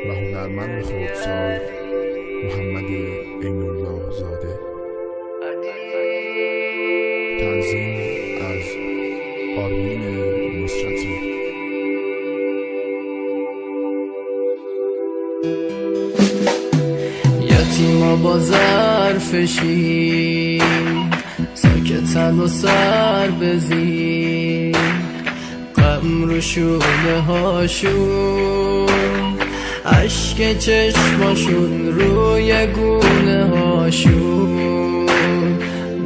و هنرمند خردسال محمد عین‌الله زاده. تنظیم از آرمین نصرتی. یتیما با ظرف شیر ساکتن و سر بزیر، غم رو شونه هاشون، عشق چشماشون روی گونه هاشون،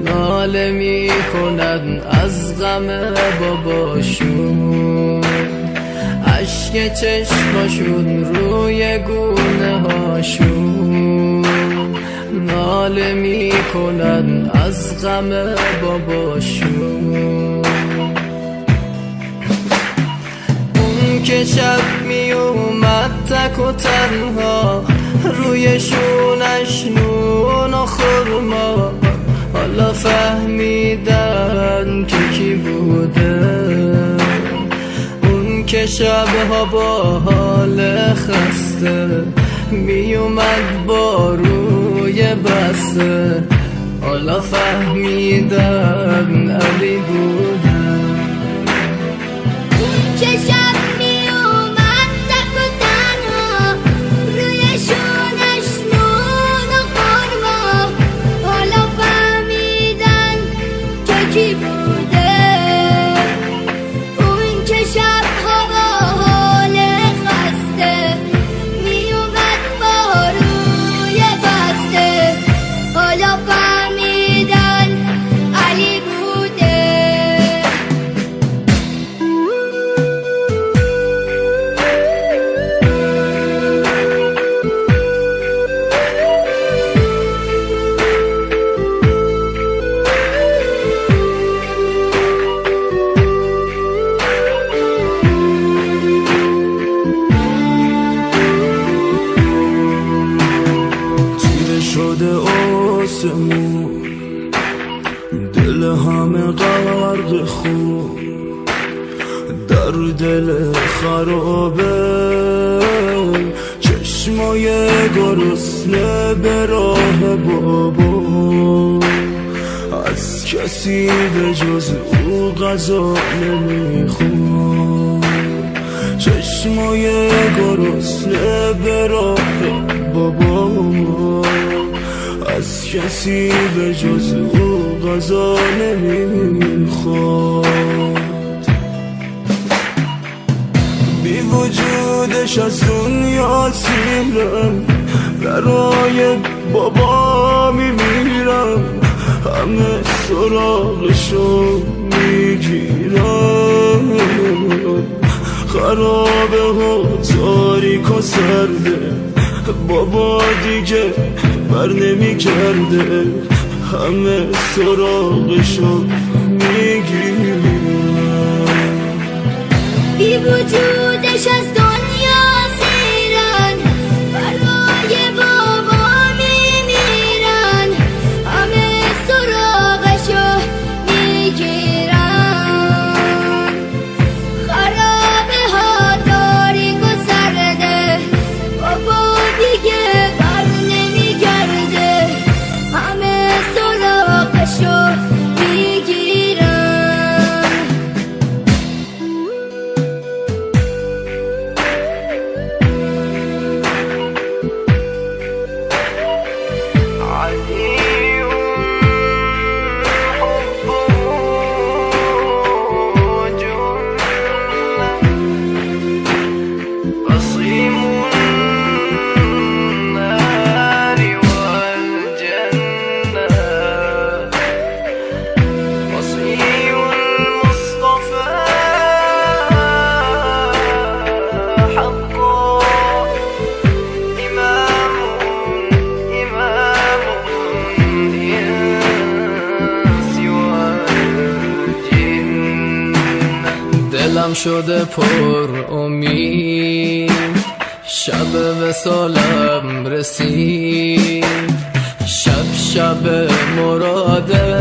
ناله میکنن از غم باباشون، عشق چشماشون روی گونه هاشون، ناله میکنن از غم باباشون. اون که شب میومد تک و تنها، روی شونش نون و خرما، حالا فهمیدن که کی بوده. اون که شبها با حال خسته میومد با روی بسته، حالا فهمیدن علی بوده. اون که شب میومد تک و تنها، روی شونش نون و خرما، حالا فهمیدن که کی بوده. اون که شبها با حال خسته میومد با روی بسته، حالا فهمیدن علی بوده. تیره شده آسمون، دل همه غرق خون، در دل خرابه چشمای گرسنه به راه بابا، از کسی به جز او غذا نمیخون. چشمای گرسنه به راه بابا، از کسی به جز او غذا نمیخواد. بی وجودش از دنیا سیرم، برای بابا میمیرم، همه سراغشو میگیرم. خرابه و تاریک و سرده، بابا دیگه بر نمی کرده، همه سراغشو میگیرم. بی وجودش از دنیا سیرن، برای بابا میمیرن، همه سراغشو میگیرن. خرابه ها تاریک و سرده، بابا دیگه بر نمیگرده، همه سراغشو میگیرن. دلم شده پر امید، شب وصالم رسید، شب مراده.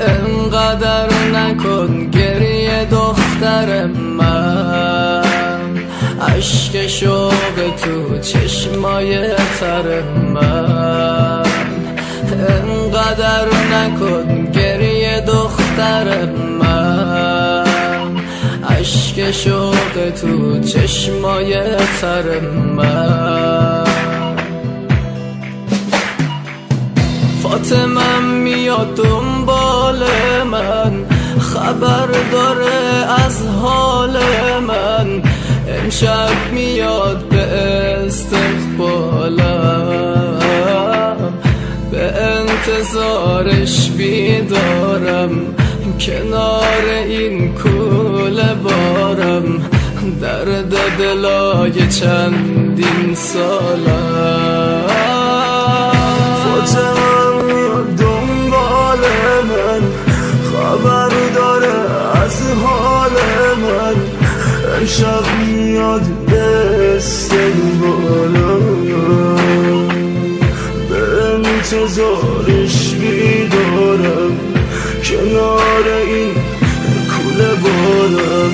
انقدر نکن گریه دختر من، اشک شوق تو چشمای تر من انقدر نکن گریه دختر من اشک شوق تو چشمای تر من فاطمه میاد دنبال من خبر داره از حال من امشب میاد به استقبالم به انتظارش بیدارم کنار این کوله بارم درد دلای چندین سالم فاطمه میاد دنبال من خبر داره از حال من امشب میاد به استقبالم به انتظارش بیدارم کنار این کوله بارم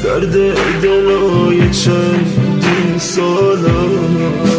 درد دلای چندین سالم